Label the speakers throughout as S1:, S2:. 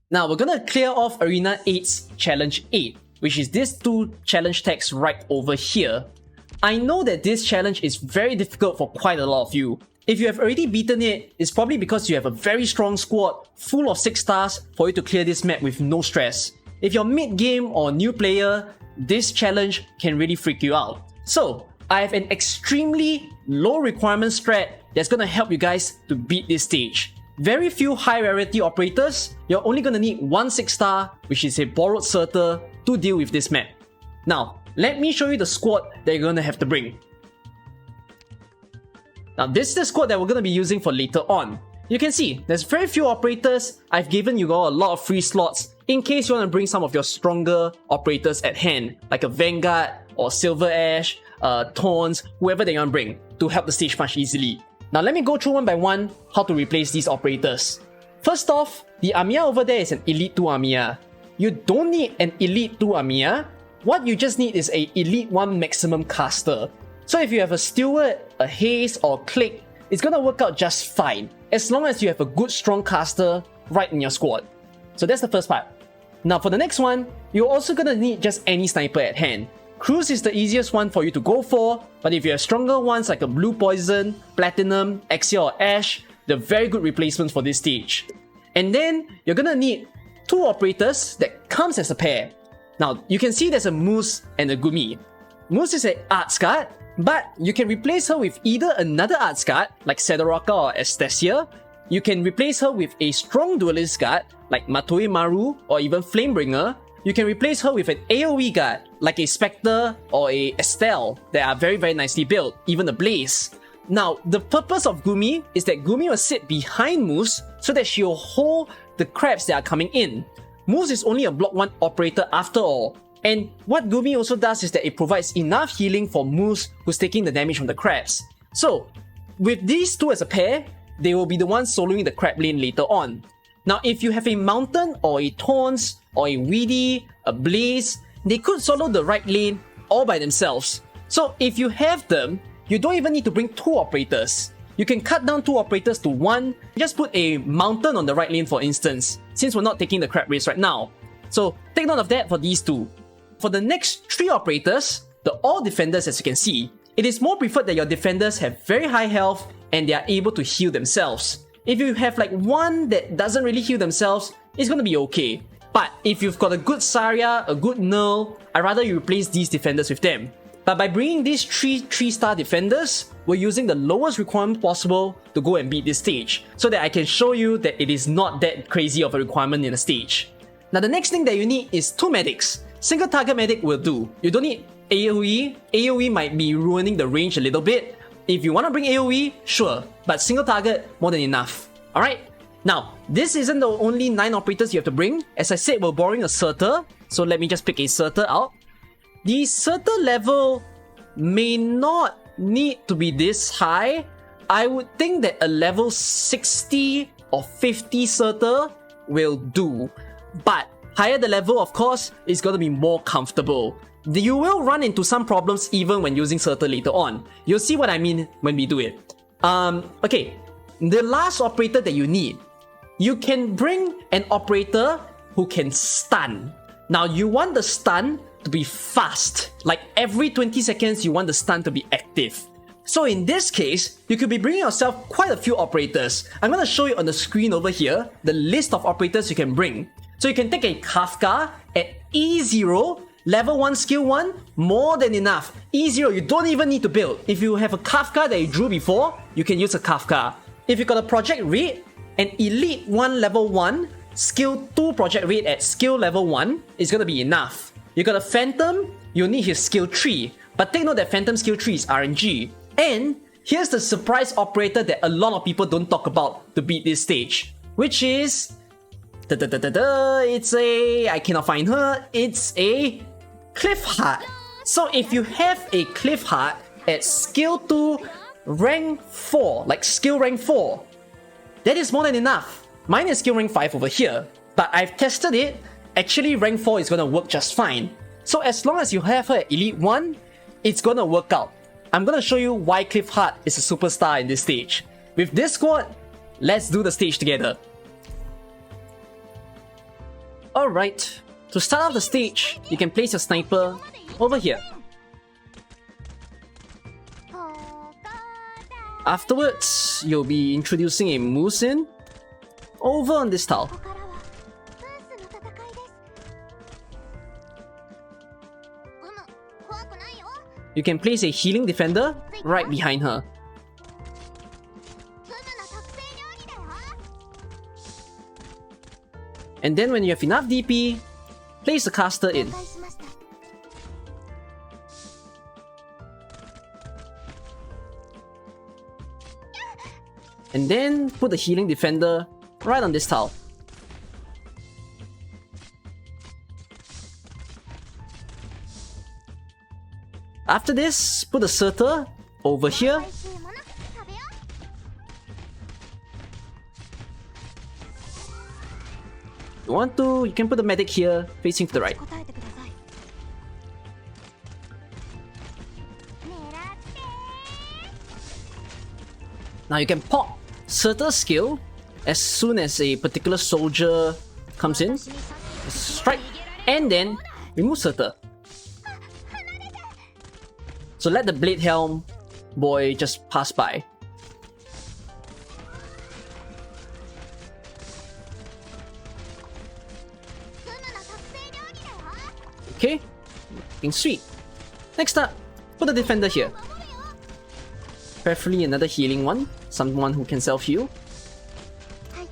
S1: Now we're gonna clear off Arena 8's Challenge 8, which is these two challenge tags right over here. I know that this challenge is very difficult for quite a lot of you. If you have already beaten it, it's probably because you have a very strong squad full of 6 stars for you to clear this map with no stress. If you're mid-game or new player, this challenge can really freak you out. So, I have an extremely low requirement strat that's gonna help you guys to beat this stage. Very few high rarity operators, you're only gonna need one 6 star, which is a borrowed Surtur, to deal with this map. Now, let me show you the squad that you're gonna have to bring. Now, this is the squad that we're gonna be using for later on. You can see, there's very few operators. I've given you all a lot of free slots in case you want to bring some of your stronger operators at hand, like a Vanguard or Silver Ash, Taunts, whoever they want to bring, to help the stage much easily. Now let me go through one by one how to replace these operators. First off, the Amiya over there is an Elite 2 Amiya. You don't need an Elite 2 Amiya. What you just need is a Elite 1 maximum caster. So if you have a Steward, a Haze, or Click, it's gonna work out just fine, as long as you have a good strong caster right in your squad. So that's the first part. Now for the next one, you're also gonna need just any sniper at hand. Cruise is the easiest one for you to go for, but if you have stronger ones like a Blue Poison, Platinum, Exia or Ash, they're very good replacements for this stage. And then you're gonna need 2 operators that comes as a pair. Now you can see there's a Moose and a Gumi. Moose is an Arts card, but you can replace her with either another Arts card like Sedoraka or Estasia. You can replace her with a strong duelist guard like Matoi Maru or even Flamebringer. You can replace her with an AoE guard like a Spectre or a Estelle that are very nicely built, even a Blaze. Now, the purpose of Gumi is that Gumi will sit behind Moose so that she'll hold the crabs that are coming in. Moose is only a block 1 operator after all. And what Gumi also does is that it provides enough healing for Moose who's taking the damage from the crabs. So, with these 2 as a pair, they will be the ones soloing the crab lane later on. Now, if you have a Mountain or a Taunts or a Weedy, a Blaze, they could solo the right lane all by themselves. So if you have them, you don't even need to bring 2 operators. You can cut down 2 operators to 1, just put a Mountain on the right lane for instance, since we're not taking the crab race right now. So take note of that for these 2. For the next 3 operators, the all defenders as you can see, it is more preferred that your defenders have very high health and they are able to heal themselves. If you have like one that doesn't really heal themselves, it's gonna be okay. But if you've got a good Saria, a good Null, I'd rather you replace these defenders with them. But by bringing these 3-star defenders, we're using the lowest requirement possible to go and beat this stage, so that I can show you that it is not that crazy of a requirement in a stage. Now the next thing that you need is 2 medics. Single target medic will do. You don't need AoE. AoE might be ruining the range a little bit. If you want to bring AoE, sure, but single target, more than enough. Alright? Now, this isn't the only 9 operators you have to bring. As I said, we're borrowing a Surtur, so let me just pick a Surtur out. The Surtur level may not need to be this high. I would think that a level 60 or 50 Surtur will do. But higher the level, of course, is going to be more comfortable. You will run into some problems even when using Surtur later on. You'll see what I mean when we do it. Okay, the last operator that you need, you can bring an operator who can stun. Now you want the stun to be fast, like every 20 seconds you want the stun to be active. So in this case, you could be bringing yourself quite a few operators. I'm going to show you on the screen over here, the list of operators you can bring. So you can take a Kafka at E0, level 1 skill 1, more than enough. E0, you don't even need to build. If you have a Kafka that you drew before, you can use a Kafka. If you got a Project Raid, an Elite 1 level 1, skill 2 Project Raid at skill level 1 is gonna be enough. You got a Phantom, you'll need his skill 3. But take note that Phantom skill 3 is RNG. And here's the surprise operator that a lot of people don't talk about to beat this stage, which is... It's a... I cannot find her. It's a... Cliffheart. So if you have a Cliffheart at skill 2, rank 4, like skill rank 4, that is more than enough. Mine is skill rank 5 over here, but I've tested it, actually rank 4 is gonna work just fine. So as long as you have her at Elite 1, it's gonna work out. I'm gonna show you why Cliffheart is a superstar in this stage. With this squad, let's do the stage together. Alright, to start off the stage, you can place your sniper over here. Afterwards, you'll be introducing a Musin over on this tile. You can place a healing defender right behind her. And then when you have enough DP, place the caster in. And then put the healing defender right on this tile. After this, put the Surtur over here. You want to, you can put the medic here, facing to the right. Now you can pop Surtur's skill as soon as a particular soldier comes in. Strike, and then remove Surtur. So let the Blade Helm boy just pass by. Okay, looking sweet. Next up, put the defender here. Preferably another healing one, someone who can self-heal.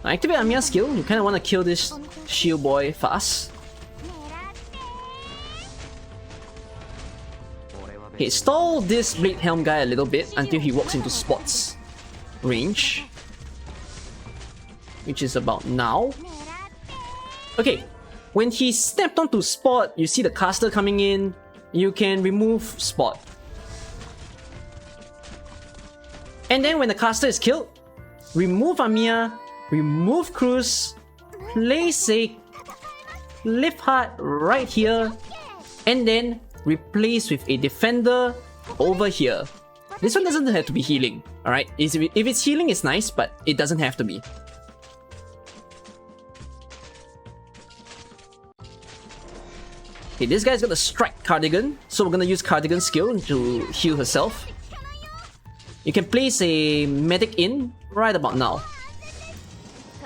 S1: Now activate Amiya's skill, you kinda wanna kill this shield boy fast. Okay, stall this Blade Helm guy a little bit until he walks into Spot's range, which is about now. Okay, when he stepped onto Spot, you see the caster coming in, you can remove Spot. And then when the caster is killed, remove Amiya, remove Cruz, place a Lift Heart right here, and then replace with a defender over here. This one doesn't have to be healing, alright? If it's healing, it's nice, but it doesn't have to be. Okay, this guy's got a Strike Cardigan, so we're gonna use Cardigan's skill to heal herself. You can place a medic in right about now.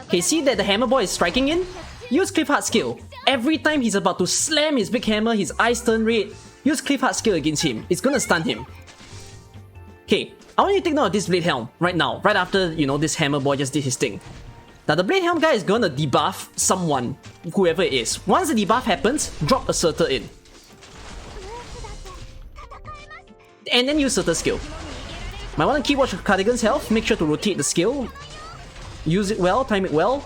S1: Okay, see that the hammer boy is striking in? Use Cliffheart skill. Every time he's about to slam his big hammer, his eyes turn red. Use Cliffheart skill against him. It's gonna stun him. Okay, I want you to take note of this Blade Helm right now, right after, you know, this hammer boy just did his thing. Now the Blade Helm guy is gonna debuff someone, whoever it is. Once the debuff happens, drop a Surtur in. And then use Surtur's skill. Might want to keep watch of Cardigan's health, make sure to rotate the skill. Use it well, time it well.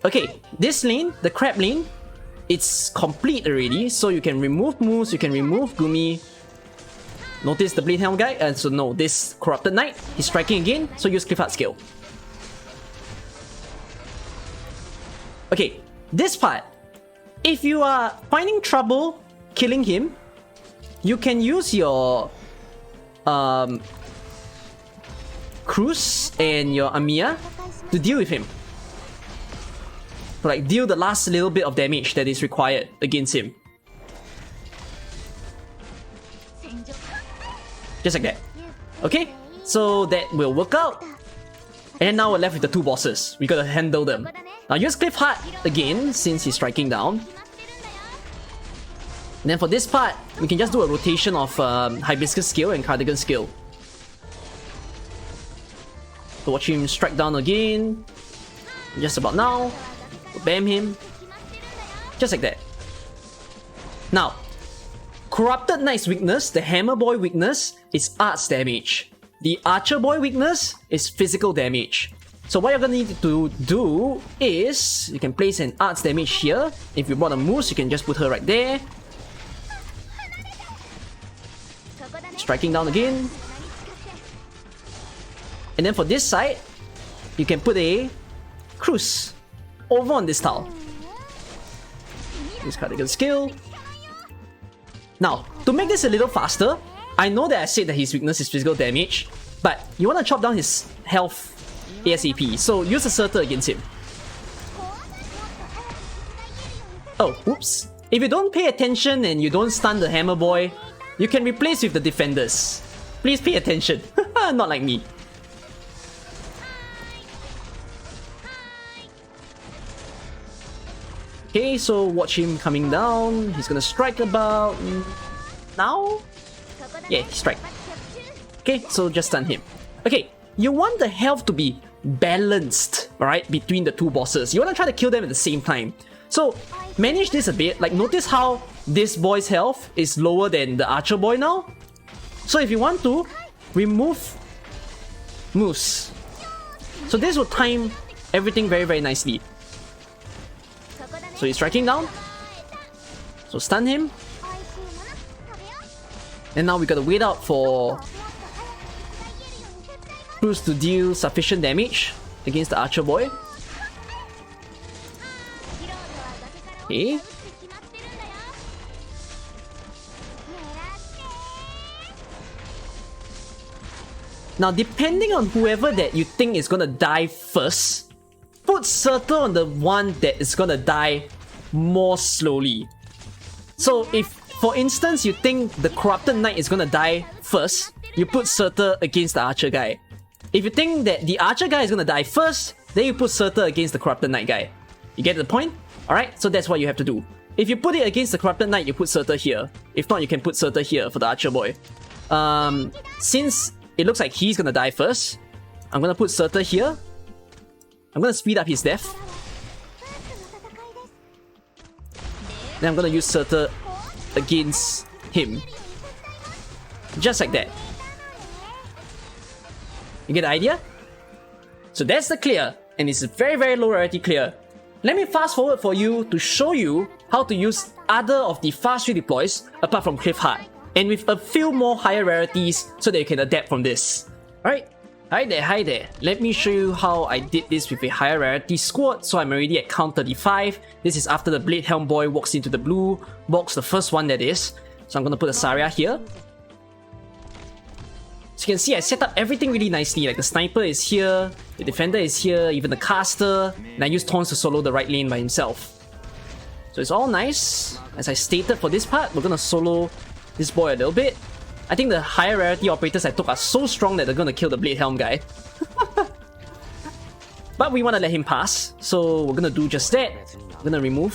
S1: Okay, this lane, the crab lane, it's complete already, so you can remove moves, you can remove Gumi. Notice the Blade Helm guy, and so no, this Corrupted Knight, he's striking again, so use Cliffheart skill. Okay, this part, if you are finding trouble killing him, you can use your Cruz and your Amiya to deal with him. Like, deal the last little bit of damage that is required against him. Just like that. Okay, so that will work out. And now we're left with the two bosses. We gotta handle them. Now use Cliffheart again, since he's striking down. And then for this part, we can just do a rotation of Hibiscus skill and Cardigan skill. So watch him strike down again. Just about now. Bam him. Just like that. Now, Corrupted Knight's weakness, the Hammer Boy weakness, is arts damage. The Archer Boy weakness is physical damage. So what you're gonna need to do is, you can place an arts damage here. If you bought a moose, you can just put her right there. Striking down again. And then for this side, you can put a Cruz over on this tile. Use Cardigan skill. Now, to make this a little faster, I know that I said that his weakness is physical damage, but you want to chop down his health ASAP, so use a Surtur against him. Oh, whoops. If you don't pay attention and you don't stun the hammer boy, you can replace with the defenders. Please pay attention. Not like me. Okay, so watch him coming down. He's gonna strike about... now? Yeah, strike. Okay, so just stun him. Okay, you want the health to be balanced, alright, between the two bosses. You want to try to kill them at the same time. So, manage this a bit. Like, notice how this boy's health is lower than the archer boy now? So if you want to, remove Moose. So this will time everything very, very nicely. So he's striking down. So stun him. And now we gotta wait out for Bruce to deal sufficient damage against the archer boy. Okay. Now, depending on whoever that you think is gonna die first, put Surtur on the one that is gonna die more slowly. So if, for instance, you think the Corrupted Knight is gonna die first, you put Surtur against the Archer guy. If you think that the Archer guy is gonna die first, then you put Surtur against the Corrupted Knight guy. You get the point? Alright, so that's what you have to do. If you put it against the Corrupted Knight, you put Surtur here. If not, you can put Surtur here for the Archer boy. Since it looks like he's gonna die first, I'm gonna put Surtur here. I'm gonna speed up his death. Then I'm gonna use Surtur against him. Just like that. You get the idea? So that's the clear, and it's a very, very low rarity clear. Let me fast forward for you to show you how to use other of the fast redeploys apart from Cliff Heart, and with a few more higher rarities so that you can adapt from this. Alright, hi there. Let me show you how I did this with a higher rarity squad. So I'm already at count 35. This is after the Blade Helm boy walks into the blue box, the first one that is. So I'm gonna put a Saria here. So you can see I set up everything really nicely, like the sniper is here, the defender is here, even the caster, and I use Taunts to solo the right lane by himself. So it's all nice. As I stated for this part, we're gonna solo this boy a little bit. I think the higher rarity operators I took are so strong that they're gonna kill the Blade Helm guy. But we wanna let him pass, so we're gonna do just that. We're gonna remove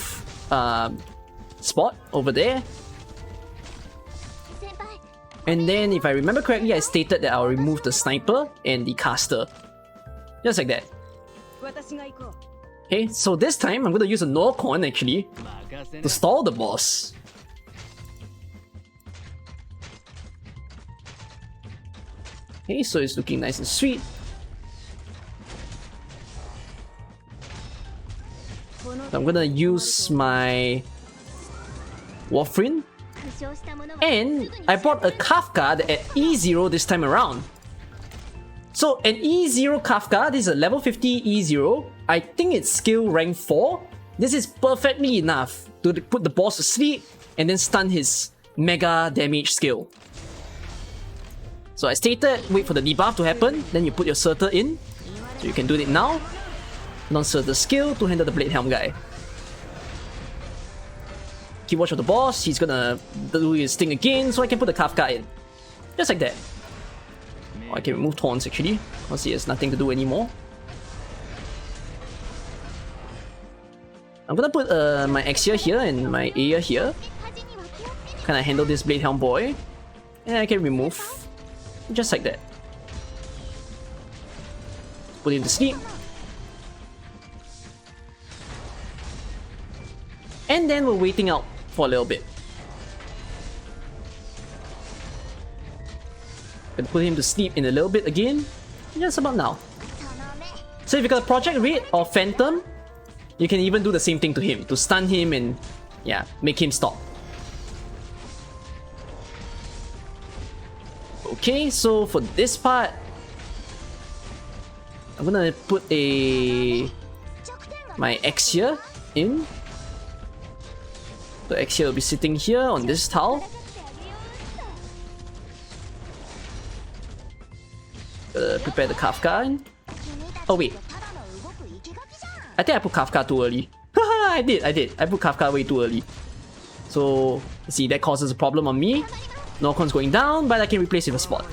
S1: Spot over there. And then, if I remember correctly, I stated that I'll remove the sniper and the caster. Just like that. Okay, so this time, I'm going to use a Norcorn actually to stall the boss. Okay, so it's looking nice and sweet. So I'm going to use my Warfrin. And I brought a Kafka at E0 this time around. So an E0 Kafka, this is a level 50 E0. I think it's skill rank 4. This is perfectly enough to put the boss to sleep and then stun his mega damage skill. So I stated, wait for the debuff to happen, then you put your Surtur in. So you can do it now. Non-Surtur skill to handle the Blade Helm guy. Keep watch of the boss, he's gonna do his thing again, so I can put the Kafka in. Just like that. Oh, I can remove Taunts actually, because he has nothing to do anymore. I'm gonna put my Exia here and my Aya here. Kinda handle this Blade Helm boy. And I can remove. Just like that. Put him to sleep. And then we're waiting out for a little bit. Gonna put him to sleep in a little bit again. Just about now. So if you got a Project Raid or Phantom, you can even do the same thing to him, to stun him and yeah, make him stop. Okay, so for this part, I'm gonna put my Exia in. The Exia will be sitting here on this tile. Prepare the Kafka in. Oh wait, I think I put Kafka too early. I I did. I put Kafka way too early. So, see, that causes a problem on me. Norcon's going down, but I can replace it with a spot.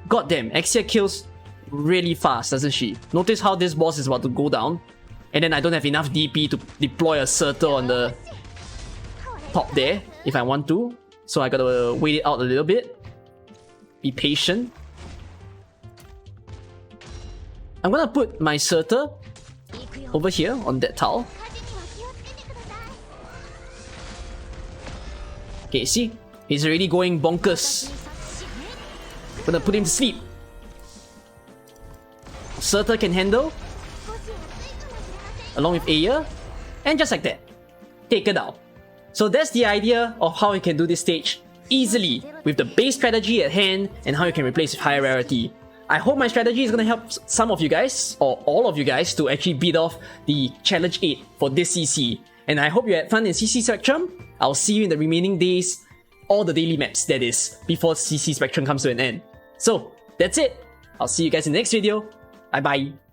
S1: God damn, Exia kills really fast, doesn't she? Notice how this boss is about to go down. And then I don't have enough DP to deploy a Surtur on the top there, if I want to. So I gotta wait it out a little bit. Be patient. I'm gonna put my Surtur over here on that tile. Okay, see? He's already going bonkers. Gonna put him to sleep. Surtur can handle. Along with Aya. And just like that. Take it out. So that's the idea of how you can do this stage easily with the base strategy at hand and how you can replace with higher rarity. I hope my strategy is gonna help some of you guys, or all of you guys, to actually beat off the Challenge 8 for this CC. And I hope you had fun in CC Spectrum. I'll see you in the remaining days, all the daily maps that is, before CC Spectrum comes to an end. So, that's it. I'll see you guys in the next video. Bye bye.